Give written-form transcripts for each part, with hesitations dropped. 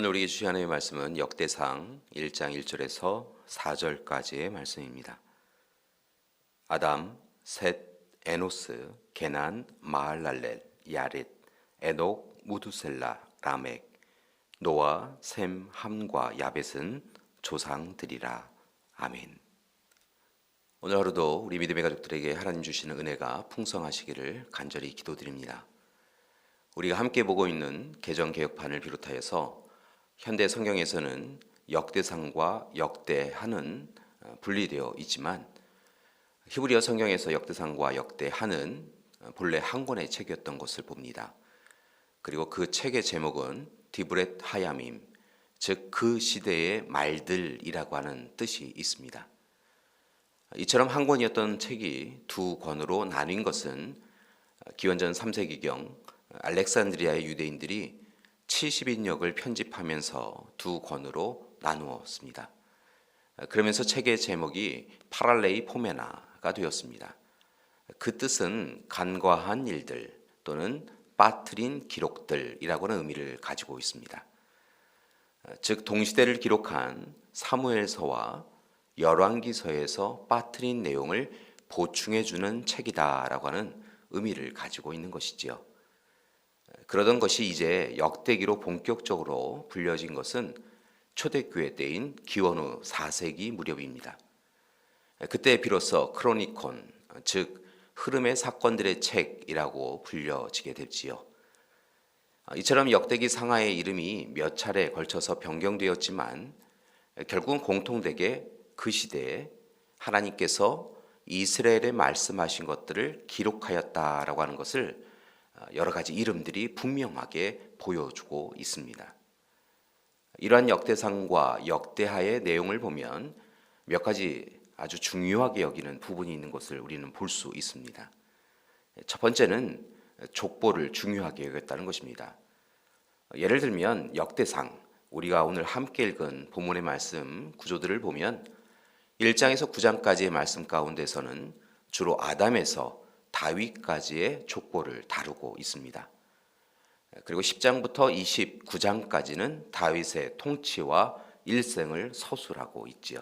오늘 우리 주신 하나님의 말씀은 역대상 1장 1절에서 4절까지의 말씀입니다. 아담, 셋, 에노스, 게난, 마할랄렐, 야렛, 에녹, 무두셀라, 라멕, 노아, 셈, 함과 야벳은 조상들이라. 아멘. 오늘 하루도 우리 믿음의 가족들에게 하나님 주시는 은혜가 풍성하시기를 간절히 기도드립니다. 우리가 함께 보고 있는 개정개혁판을 비롯하여서 현대 성경에서는 역대상과 역대하는 분리되어 있지만 히브리어 성경에서 역대상과 역대하는 본래 한 권의 책이었던 것을 봅니다. 그리고 그 책의 제목은 디브렛 하야밈, 즉 그 시대의 말들이라고 하는 뜻이 있습니다. 이처럼 한 권이었던 책이 두 권으로 나뉜 것은 기원전 3세기경 알렉산드리아의 유대인들이 70인역을 편집하면서 두 권으로 나누었습니다. 그러면서 책의 제목이 파랄레이 포메나가 되었습니다. 그 뜻은 간과한 일들 또는 빠뜨린 기록들이라고 하는 의미를 가지고 있습니다. 즉 동시대를 기록한 사무엘서와 열왕기서에서 빠뜨린 내용을 보충해주는 책이다라고 하는 의미를 가지고 있는 것이지요. 그러던 것이 이제 역대기로 본격적으로 불려진 것은 초대교회 때인 기원후 4세기 무렵입니다. 그때 비로소 크로니콘, 즉 흐름의 사건들의 책이라고 불려지게 됐지요. 이처럼 역대기 상하의 이름이 몇 차례 걸쳐서 변경되었지만 결국은 공통되게 그 시대에 하나님께서 이스라엘에 말씀하신 것들을 기록하였다라고 하는 것을 여러 가지 이름들이 분명하게 보여주고 있습니다. 이러한 역대상과 역대하의 내용을 보면 몇 가지 아주 중요하게 여기는 부분이 있는 것을 우리는 볼 수 있습니다. 첫 번째는 족보를 중요하게 여겼다는 것입니다. 예를 들면 역대상, 우리가 오늘 함께 읽은 본문의 말씀 구조들을 보면 1장에서 9장까지의 말씀 가운데서는 주로 아담에서 다윗까지의 족보를 다루고 있습니다. 그리고 10장부터 29장까지는 다윗의 통치와 일생을 서술하고 있지요.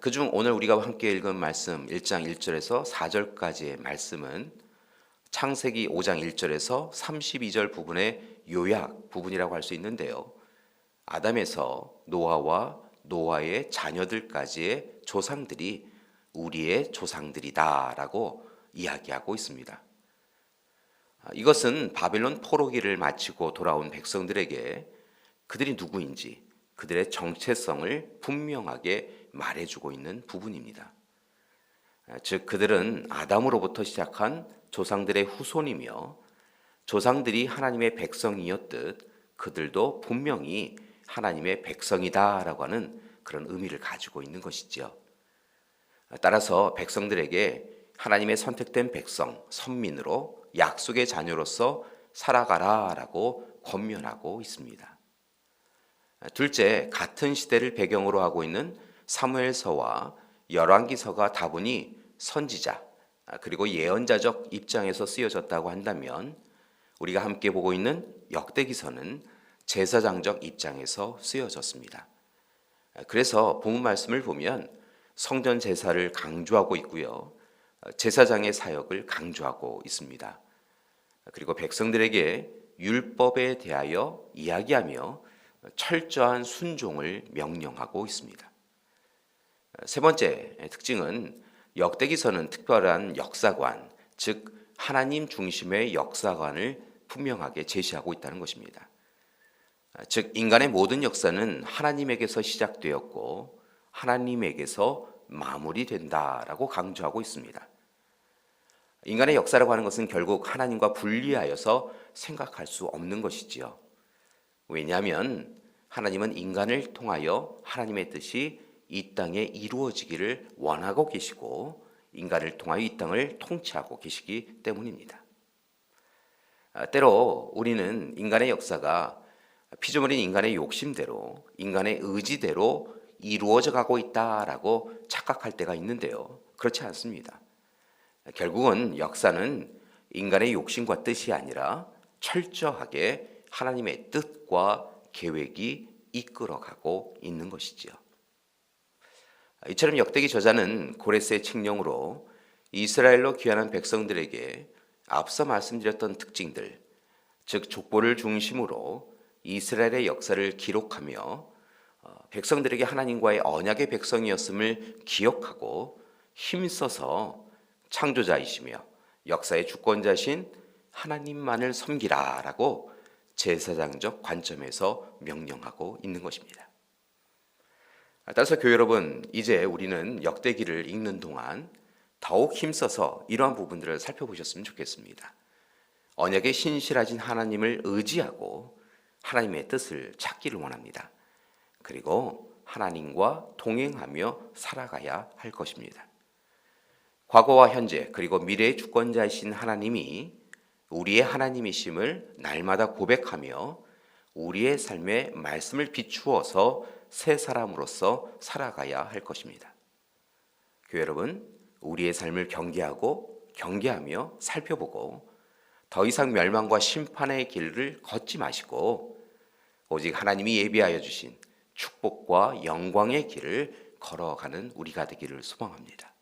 그중 오늘 우리가 함께 읽은 말씀 1장 1절에서 4절까지의 말씀은 창세기 5장 1절에서 32절 부분의 요약 부분이라고 할 수 있는데요. 아담에서 노아와 노아의 자녀들까지의 조상들이 우리의 조상들이다라고 이야기하고 있습니다. 이것은 바벨론 포로기를 마치고 돌아온 백성들에게 그들이 누구인지 그들의 정체성을 분명하게 말해주고 있는 부분입니다. 즉 그들은 아담으로부터 시작한 조상들의 후손이며 조상들이 하나님의 백성이었듯 그들도 분명히 하나님의 백성이다라고 하는 그런 의미를 가지고 있는 것이지요. 따라서 백성들에게 하나님의 선택된 백성, 선민으로 약속의 자녀로서 살아가라라고 권면하고 있습니다. 둘째, 같은 시대를 배경으로 하고 있는 사무엘서와 열왕기서가 다분히 선지자 그리고 예언자적 입장에서 쓰여졌다고 한다면 우리가 함께 보고 있는 역대기서는 제사장적 입장에서 쓰여졌습니다. 그래서 본문 말씀을 보면 성전 제사를 강조하고 있고요. 제사장의 사역을 강조하고 있습니다. 그리고 백성들에게 율법에 대하여 이야기하며 철저한 순종을 명령하고 있습니다. 세 번째 특징은 역대기서는 특별한 역사관, 즉 하나님 중심의 역사관을 분명하게 제시하고 있다는 것입니다. 즉 인간의 모든 역사는 하나님에게서 시작되었고 하나님에게서 마무리된다라고 강조하고 있습니다. 인간의 역사라고 하는 것은 결국 하나님과 분리하여서 생각할 수 없는 것이지요. 왜냐하면 하나님은 인간을 통하여 하나님의 뜻이 이 땅에 이루어지기를 원하고 계시고 인간을 통하여 이 땅을 통치하고 계시기 때문입니다. 때로 우리는 인간의 역사가 피조물인 인간의 욕심대로 인간의 의지대로 이루어져 가고 있다라고 착각할 때가 있는데요. 그렇지 않습니다. 결국은 역사는 인간의 욕심과 뜻이 아니라 철저하게 하나님의 뜻과 계획이 이끌어가고 있는 것이지요. 이처럼 역대기 저자는 고레스의 칙령으로 이스라엘로 귀환한 백성들에게 앞서 말씀드렸던 특징들, 즉 족보를 중심으로 이스라엘의 역사를 기록하며 백성들에게 하나님과의 언약의 백성이었음을 기억하고 힘써서 창조자이시며 역사의 주권자신 하나님만을 섬기라라고 제사장적 관점에서 명령하고 있는 것입니다. 따라서 교회 여러분, 이제 우리는 역대기를 읽는 동안 더욱 힘써서 이러한 부분들을 살펴보셨으면 좋겠습니다. 언약에 신실하신 하나님을 의지하고 하나님의 뜻을 찾기를 원합니다. 그리고 하나님과 동행하며 살아가야 할 것입니다. 과거와 현재 그리고 미래의 주권자이신 하나님이 우리의 하나님이심을 날마다 고백하며 우리의 삶에 말씀을 비추어서 새 사람으로서 살아가야 할 것입니다. 교회 여러분, 우리의 삶을 경계하며 살펴보고 더 이상 멸망과 심판의 길을 걷지 마시고 오직 하나님이 예비하여 주신 축복과 영광의 길을 걸어가는 우리가 되기를 소망합니다.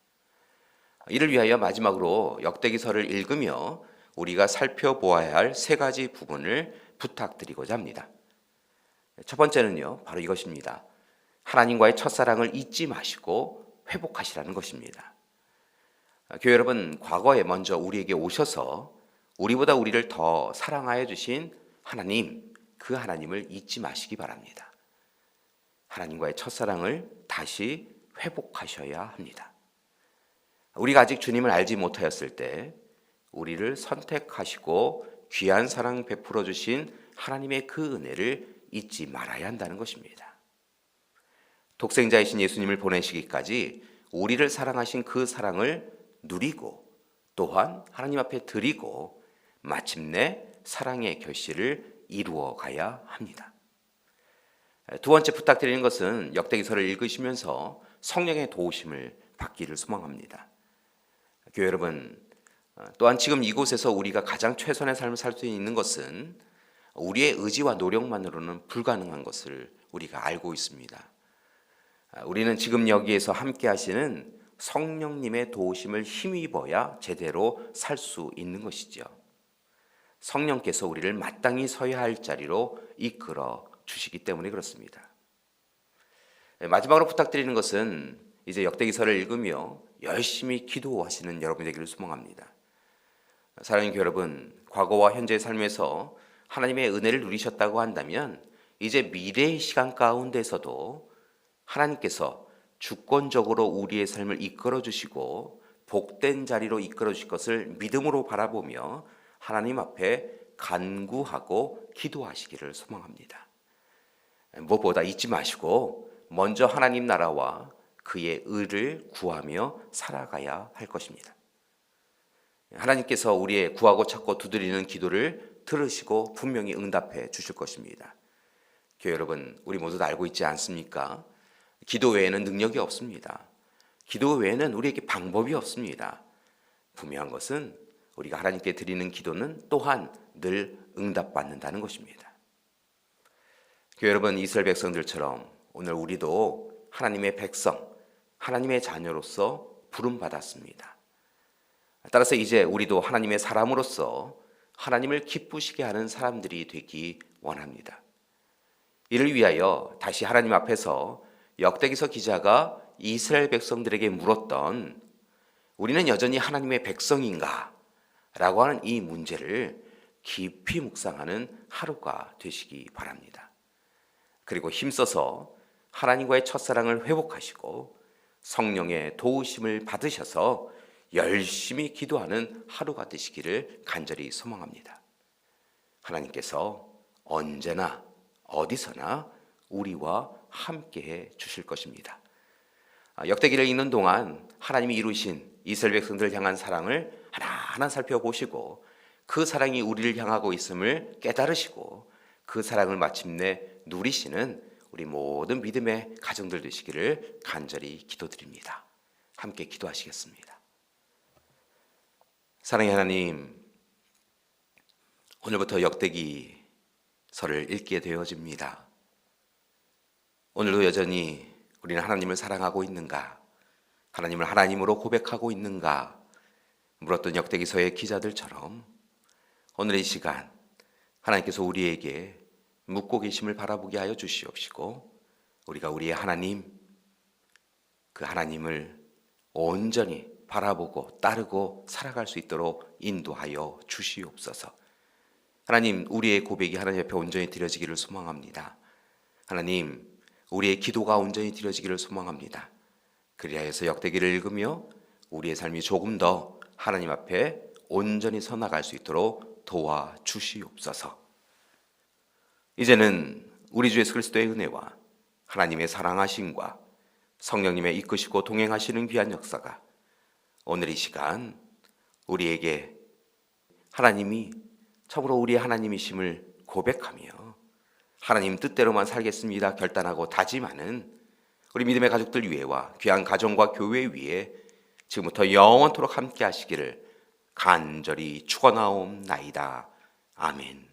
이를 위하여 마지막으로 역대기서를 읽으며 우리가 살펴보아야 할 세 가지 부분을 부탁드리고자 합니다. 첫 번째는요, 바로 이것입니다. 하나님과의 첫사랑을 잊지 마시고 회복하시라는 것입니다. 교회 여러분, 과거에 먼저 우리에게 오셔서 우리보다 우리를 더 사랑하여 주신 하나님, 그 하나님을 잊지 마시기 바랍니다. 하나님과의 첫사랑을 다시 회복하셔야 합니다. 우리가 아직 주님을 알지 못하였을 때 우리를 선택하시고 귀한 사랑 베풀어 주신 하나님의 그 은혜를 잊지 말아야 한다는 것입니다. 독생자이신 예수님을 보내시기까지 우리를 사랑하신 그 사랑을 누리고 또한 하나님 앞에 드리고 마침내 사랑의 결실을 이루어 가야 합니다. 두 번째 부탁드리는 것은 역대기서를 읽으시면서 성령의 도우심을 받기를 소망합니다. 교회 여러분, 또한 지금 이곳에서 우리가 가장 최선의 삶을 살 수 있는 것은 우리의 의지와 노력만으로는 불가능한 것을 우리가 알고 있습니다. 우리는 지금 여기에서 함께 하시는 성령님의 도우심을 힘입어야 제대로 살 수 있는 것이죠. 성령께서 우리를 마땅히 서야 할 자리로 이끌어 주시기 때문에 그렇습니다. 마지막으로 부탁드리는 것은 이제 역대기서를 읽으며 열심히 기도하시는 여러분이 되기를 소망합니다. 사랑하는 교회 여러분, 과거와 현재의 삶에서 하나님의 은혜를 누리셨다고 한다면 이제 미래의 시간 가운데서도 하나님께서 주권적으로 우리의 삶을 이끌어 주시고 복된 자리로 이끌어 주실 것을 믿음으로 바라보며 하나님 앞에 간구하고 기도하시기를 소망합니다. 무엇보다 잊지 마시고 먼저 하나님 나라와 그의 의를 구하며 살아가야 할 것입니다. 하나님께서 우리의 구하고 찾고 두드리는 기도를 들으시고 분명히 응답해 주실 것입니다. 교회 여러분, 우리 모두 다 알고 있지 않습니까? 기도 외에는 능력이 없습니다. 기도 외에는 우리에게 방법이 없습니다. 분명한 것은 우리가 하나님께 드리는 기도는 또한 늘 응답받는다는 것입니다. 교회 여러분, 이스라엘 백성들처럼 오늘 우리도 하나님의 백성, 하나님의 자녀로서 부름받았습니다. 따라서 이제 우리도 하나님의 사람으로서 하나님을 기쁘시게 하는 사람들이 되기 원합니다. 이를 위하여 다시 하나님 앞에서 역대기서 기자가 이스라엘 백성들에게 물었던 우리는 여전히 하나님의 백성인가? 라고 하는 이 문제를 깊이 묵상하는 하루가 되시기 바랍니다. 그리고 힘써서 하나님과의 첫사랑을 회복하시고 성령의 도우심을 받으셔서 열심히 기도하는 하루가 되시기를 간절히 소망합니다. 하나님께서 언제나 어디서나 우리와 함께해 주실 것입니다. 역대기를 읽는 동안 하나님이 이루신 이스라엘 백성들을 향한 사랑을 하나하나 살펴보시고 그 사랑이 우리를 향하고 있음을 깨달으시고 그 사랑을 마침내 누리시는 우리 모든 믿음의 가정들 되시기를 간절히 기도드립니다. 함께 기도하시겠습니다. 사랑의 하나님, 오늘부터 역대기서를 읽게 되어집니다. 오늘도 여전히 우리는 하나님을 사랑하고 있는가? 하나님을 하나님으로 고백하고 있는가? 물었던 역대기서의 기자들처럼 오늘 이 시간 하나님께서 우리에게 묻고 계심을 바라보게 하여 주시옵시고 우리가 우리의 하나님, 그 하나님을 온전히 바라보고 따르고 살아갈 수 있도록 인도하여 주시옵소서. 하나님, 우리의 고백이 하나님 앞에 온전히 드려지기를 소망합니다. 하나님, 우리의 기도가 온전히 드려지기를 소망합니다. 그리하여서 역대기를 읽으며 우리의 삶이 조금 더 하나님 앞에 온전히 서 나갈 수 있도록 도와주시옵소서. 이제는 우리 주 예수 그리스도의 은혜와 하나님의 사랑하심과 성령님의 이끄시고 동행하시는 귀한 역사가 오늘 이 시간 우리에게 하나님이 참으로 우리의 하나님이심을 고백하며 하나님 뜻대로만 살겠습니다 결단하고 다짐하는 우리 믿음의 가족들 위에와 귀한 가정과 교회 위에 지금부터 영원토록 함께 하시기를 간절히 축원하옵나이다. 아멘.